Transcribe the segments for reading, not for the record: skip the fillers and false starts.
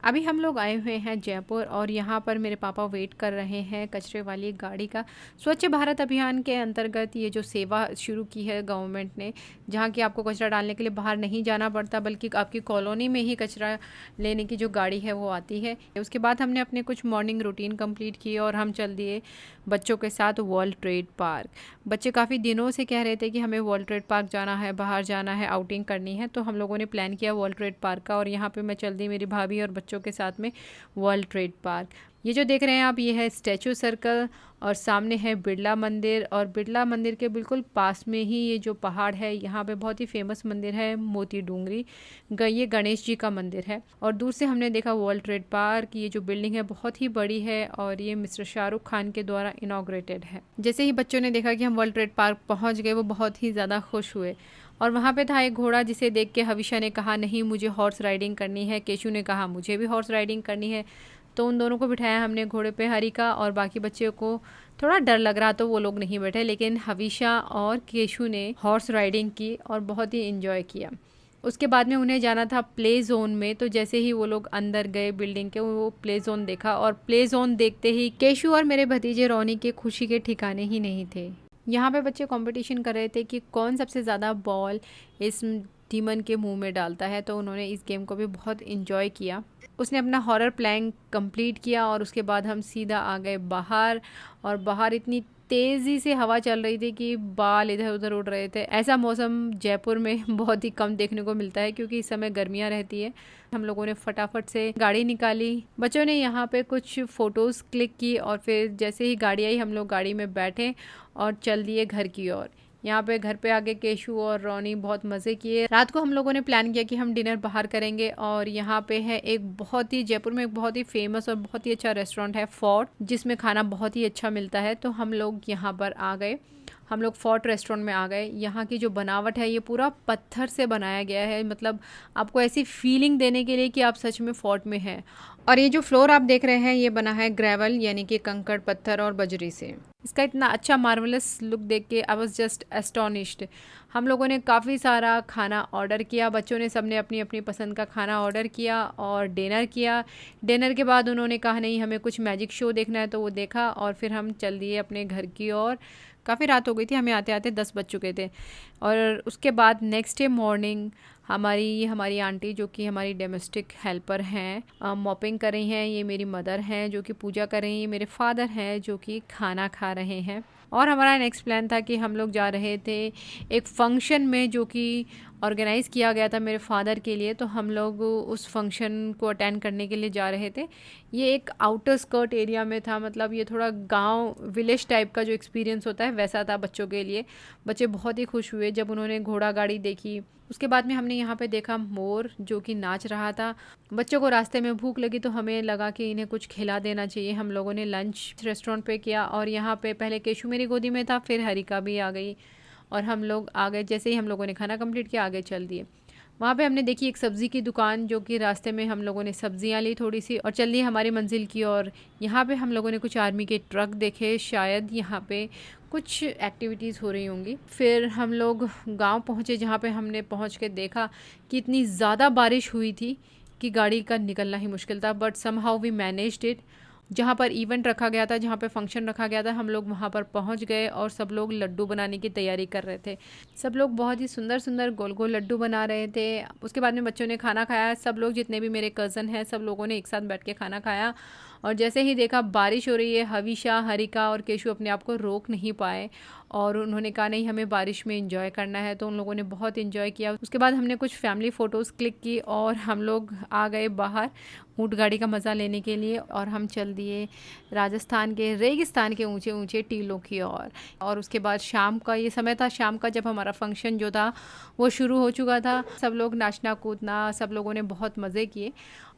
अभी हम लोग आए हुए हैं जयपुर और यहाँ पर मेरे पापा वेट कर रहे हैं कचरे वाली गाड़ी का। स्वच्छ भारत अभियान के अंतर्गत ये जो सेवा शुरू की है गवर्नमेंट ने, जहाँ की आपको कचरा डालने के लिए बाहर नहीं जाना पड़ता बल्कि आपकी कॉलोनी में ही कचरा लेने की जो गाड़ी है वो आती है। उसके बाद हमने अपने कुछ मॉर्निंग रूटीन कंप्लीट की और हम चल दिए बच्चों के साथ वर्ल्ड ट्रेड पार्क। बच्चे काफ़ी दिनों से कह रहे थे कि हमें वर्ल्ड ट्रेड पार्क जाना है, बाहर जाना है, आउटिंग करनी है, तो हम लोगों ने प्लान किया वर्ल्ड ट्रेड पार्क का। और यहाँ पे मैं चल दी मेरी भाभी और बच्चों के साथ में वर्ल्ड ट्रेड पार्क। ये जो देख रहे हैं आप, ये है स्टैचू सर्कल और सामने है बिरला मंदिर। और बिरला मंदिर के बिल्कुल पास में ही ये जो पहाड़ है, यहाँ पे बहुत ही फेमस मंदिर है मोती डूंगरी। ये गणेश जी का मंदिर है। और दूर से हमने देखा वर्ल्ड ट्रेड पार्क। ये जो बिल्डिंग है बहुत ही बड़ी है और ये मिस्टर शाहरुख खान के द्वारा इनॉग्रेटेड है। जैसे ही बच्चों ने देखा कि हम वर्ल्ड ट्रेड पार्क पहुँच गए, वो बहुत ही ज़्यादा खुश हुए। और वहाँ पे था एक घोड़ा, जिसे देख के हविशा ने कहा नहीं मुझे हॉर्स राइडिंग करनी है, केशु ने कहा मुझे भी हॉर्स राइडिंग करनी है। तो उन दोनों को बिठाया हमने घोड़े पे, हरिका और बाकी बच्चों को थोड़ा डर लग रहा तो वो लोग नहीं बैठे, लेकिन हविशा और केशु ने हॉर्स राइडिंग की और बहुत ही इन्जॉय किया। उसके बाद में उन्हें जाना था प्ले जोन में, तो जैसे ही वो लोग अंदर गए बिल्डिंग के, वो प्ले जोन देखा और प्ले जोन देखते ही केशु और मेरे भतीजे रोनी के खुशी के ठिकाने ही नहीं थे। यहाँ पे बच्चे कंपटीशन कर रहे थे कि कौन सबसे ज़्यादा बॉल इस डीमन के मुंह में डालता है, तो उन्होंने इस गेम को भी बहुत इन्जॉय किया। उसने अपना हॉरर प्लान कंप्लीट किया और उसके बाद हम सीधा आ गए बाहर। और बाहर इतनी तेज़ी से हवा चल रही थी कि बाल इधर उधर उड़ रहे थे। ऐसा मौसम जयपुर में बहुत ही कम देखने को मिलता है क्योंकि इस समय गर्मियाँ रहती है। हम लोगों ने फटाफट से गाड़ी निकाली, बच्चों ने यहाँ पे कुछ फ़ोटोज़ क्लिक की और फिर जैसे ही गाड़ी आई हम लोग गाड़ी में बैठे और चल दिए घर की ओर। यहाँ पे घर पे आके केशु और रोनी बहुत मज़े किए। रात को हम लोगों ने प्लान किया कि हम डिनर बाहर करेंगे और यहाँ पे है एक बहुत ही जयपुर में एक बहुत ही फेमस और बहुत ही अच्छा रेस्टोरेंट है फोर्ट, जिसमें खाना बहुत ही अच्छा मिलता है। तो हम लोग यहाँ पर आ गए, हम लोग फोर्ट रेस्टोरेंट में आ गए। यहाँ की जो बनावट है ये पूरा पत्थर से बनाया गया है, मतलब आपको ऐसी फीलिंग देने के लिए कि आप सच में फोर्ट में हैं। और ये जो फ्लोर आप देख रहे हैं ये बना है ग्रेवल यानी कि कंकड़ पत्थर और बजरी से। इसका इतना अच्छा मार्वलस लुक देख के आई वाज जस्ट एस्टोनिश्ड। हम लोगों ने काफ़ी सारा खाना ऑर्डर किया, बच्चों ने सबने अपनी अपनी पसंद का खाना ऑर्डर किया और डिनर किया। डिनर के बाद उन्होंने कहा नहीं हमें कुछ मैजिक शो देखना है, तो वो देखा और फिर हम चल दिए अपने घर की ओर। काफ़ी रात हो गई थी, हमें आते आते 10 बज चुके थे। और उसके बाद नेक्स्ट डे मॉर्निंग हमारी आंटी जो कि हमारी डोमेस्टिक हेल्पर हैं, मॉपिंग कर रही हैं। ये मेरी मदर हैं जो कि पूजा कर रही हैं, मेरे फादर हैं जो कि खाना खा रहे हैं। और हमारा नेक्स्ट प्लान था कि हम लोग जा रहे थे एक फंक्शन में जो कि ऑर्गेनाइज़ किया गया था मेरे फादर के लिए, तो हम लोग उस फंक्शन को अटेंड करने के लिए जा रहे थे। ये एक आउटर स्कर्ट एरिया में था, मतलब ये थोड़ा गांव विलेज टाइप का जो एक्सपीरियंस होता है वैसा था बच्चों के लिए। बच्चे बहुत ही खुश हुए जब उन्होंने घोड़ा गाड़ी देखी। उसके बाद में हमने यहाँ पे देखा मोर जो कि नाच रहा था। बच्चों को रास्ते में भूख लगी तो हमें लगा कि इन्हें कुछ खिला देना चाहिए। हम लोगों ने लंच रेस्टोरेंट पे किया और यहाँ पे पहले केशु मेरी गोदी में था, फिर हरिका भी आ गई और हम लोग आ गए। जैसे ही हम लोगों ने खाना कंप्लीट किया आगे चल दिए। वहाँ पे हमने देखी एक सब्ज़ी की दुकान, जो कि रास्ते में हम लोगों ने सब्जियाँ ली थोड़ी सी और चल दिए हमारी मंजिल की ओर। यहाँ पे हम लोगों ने कुछ आर्मी के ट्रक देखे, शायद यहाँ पे कुछ एक्टिविटीज़ हो रही होंगी। फिर हम लोग गांव पहुँचे जहाँ पे हमने पहुँच के देखा कि इतनी ज़्यादा बारिश हुई थी कि गाड़ी का निकलना ही मुश्किल था, but somehow we managed it. जहाँ पर इवेंट रखा गया था, जहाँ पे फंक्शन रखा गया था, हम लोग वहाँ पर पहुँच गए और सब लोग लड्डू बनाने की तैयारी कर रहे थे। सब लोग बहुत ही सुंदर सुंदर गोल गोल लड्डू बना रहे थे। उसके बाद में बच्चों ने खाना खाया, सब लोग जितने भी मेरे कज़न हैं सब लोगों ने एक साथ बैठ के खाना खाया। और जैसे ही देखा बारिश हो रही है, हविशा, हरिका और केशु अपने आप को रोक नहीं पाए और उन्होंने कहा नहीं हमें बारिश में एंजॉय करना है, तो उन लोगों ने बहुत एंजॉय किया। उसके बाद हमने कुछ फैमिली फ़ोटोज़ क्लिक की और हम लोग आ गए बाहर ऊँट गाड़ी का मज़ा लेने के लिए और हम चल दिए राजस्थान के रेगिस्तान के ऊंचे ऊंचे टीलों की ओर। और उसके बाद शाम का ये समय था, शाम का जब हमारा फंक्शन जो था वो शुरू हो चुका था। सब लोग नाचना कूदना, सब लोगों ने बहुत मज़े किए।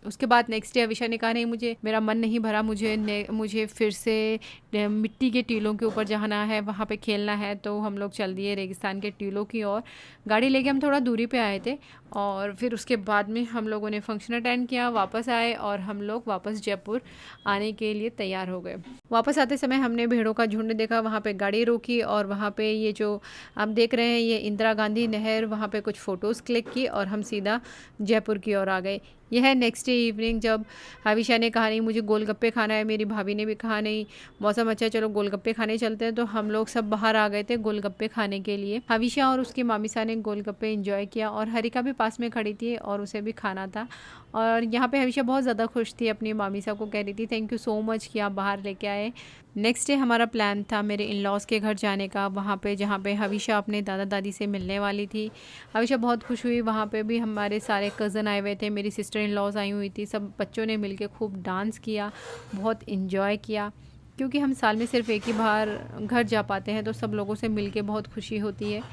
उसके बाद नेक्स्ट डे अविशा ने कहा नहीं मुझे मेरा मन नहीं भरा, मुझे फिर से मिट्टी के टीलों के ऊपर जाना है, वहाँ पे खेलना है। तो हम लोग चल दिए रेगिस्तान के टीलों की ओर। गाड़ी लेके हम थोड़ा दूरी पे आए थे और फिर उसके बाद में हम लोगों ने फंक्शन अटेंड किया, वापस आए और हम लोग वापस जयपुर आने के लिए तैयार हो गए। वापस आते समय हमने भेड़ों का झुंड देखा, वहाँ पे गाड़ी रोकी और वहाँ पे ये जो आप देख रहे हैं ये इंदिरा गांधी नहर, वहाँ पे कुछ फ़ोटोज़ क्लिक की और हम सीधा जयपुर की ओर आ गए। यह है नेक्स्ट डे इवनिंग, जब हविशा ने कहा नहीं मुझे गोलगप्पे खाना है, मेरी भाभी ने भी कहा नहीं मौसम अच्छा है चलो गोलगप्पे खाने चलते हैं, तो हम लोग सब बाहर आ गए थे गोलगप्पे खाने के लिए। हविशा और उसकी मामीसा ने गोलगप्पे एंजॉय किया और हरिका भी पास में खड़ी थी और उसे भी खाना था। और यहाँ पे हविशा बहुत ज़्यादा खुश थी, अपनी मामीसा को कह रही थी थैंक यू सो मच कि आप बाहर लेके आए। नेक्स्ट डे हमारा प्लान था मेरे इन लॉज़ के घर जाने का, वहाँ पे जहाँ पे हविशा अपने दादा दादी से मिलने वाली थी। हविशा बहुत खुश हुई, वहाँ पे भी हमारे सारे कज़न आए हुए थे, मेरी सिस्टर इन लॉज़ आई हुई थी, सब बच्चों ने मिलके खूब डांस किया, बहुत इन्जॉय किया। क्योंकि हम साल में सिर्फ एक ही बार घर जा पाते हैं, तो सब लोगों से मिलके बहुत खुशी होती है।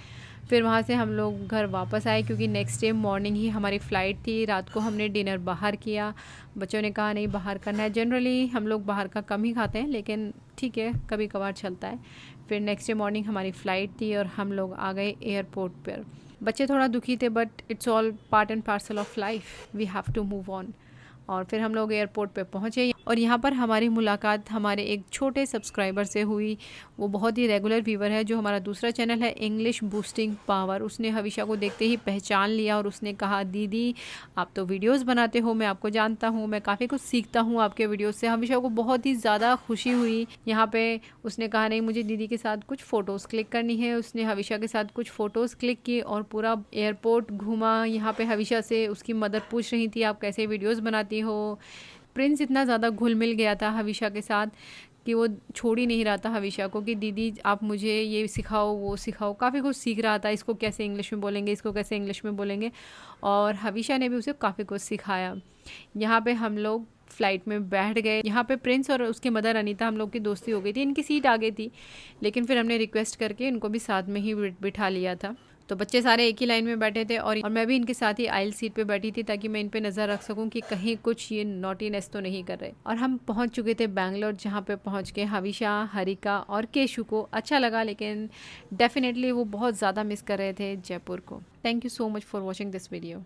फिर वहाँ से हम लोग घर वापस आए क्योंकि नेक्स्ट डे मॉर्निंग ही हमारी फ़्लाइट थी। रात को हमने डिनर बाहर किया, बच्चों ने कहा नहीं बाहर करना है। जनरली हम लोग बाहर का कम ही खाते हैं, लेकिन ठीक है कभी कभार चलता है। फिर नेक्स्ट डे मॉर्निंग हमारी फ़्लाइट थी और हम लोग आ गए एयरपोर्ट पर। बच्चे थोड़ा दुखी थे but it's all part and parcel of life, we have to move on. और फिर हम लोग एयरपोर्ट पे पहुँचे और यहाँ पर हमारी मुलाकात हमारे एक छोटे सब्सक्राइबर से हुई। वो बहुत ही रेगुलर व्यूवर है, जो हमारा दूसरा चैनल है इंग्लिश बूस्टिंग पावर। उसने हविशा को देखते ही पहचान लिया और उसने कहा दीदी आप तो वीडियोस बनाते हो, मैं आपको जानता हूँ, मैं काफ़ी कुछ सीखता हूँ आपके वीडियोस से। हविशा को बहुत ही ज़्यादा खुशी हुई। यहाँ पे उसने कहा नहीं मुझे दीदी के साथ कुछ फ़ोटोज़ क्लिक करनी है। उसने हविशा के साथ कुछ फ़ोटोज़ क्लिक की और पूरा एयरपोर्ट घूमा। यहाँ पे हविशा से उसकी मदर पूछ रही थी आप कैसे वीडियोज़ बनाती हो। प्रिंस इतना ज़्यादा घुल मिल गया था हविशा के साथ कि वो छोड़ ही नहीं रहा था हविशा को कि दीदी आप मुझे ये सिखाओ वो सिखाओ। काफ़ी कुछ सीख रहा था, इसको कैसे इंग्लिश में बोलेंगे, इसको कैसे इंग्लिश में बोलेंगे, और हविशा ने भी उसे काफ़ी कुछ सिखाया। यहाँ पे हम लोग फ़्लाइट में बैठ गए। यहाँ पे प्रिंस और उसकी मदर अनीता हम लोग की दोस्ती हो गई थी, इनकी सीट आ गई थी, लेकिन फिर हमने रिक्वेस्ट करके इनको भी साथ में ही बिठा लिया था। तो बच्चे सारे एक ही लाइन में बैठे थे और मैं भी इनके साथ ही आइल सीट पे बैठी थी ताकि मैं इन पे नज़र रख सकूं कि कहीं कुछ ये नॉटीनेस तो नहीं कर रहे। और हम पहुंच चुके थे बैंगलोर, जहां पे पहुंच के हविशा, हरिका और केशु को अच्छा लगा, लेकिन डेफिनेटली वो बहुत ज़्यादा मिस कर रहे थे जयपुर को। Thank you so much for watching this video.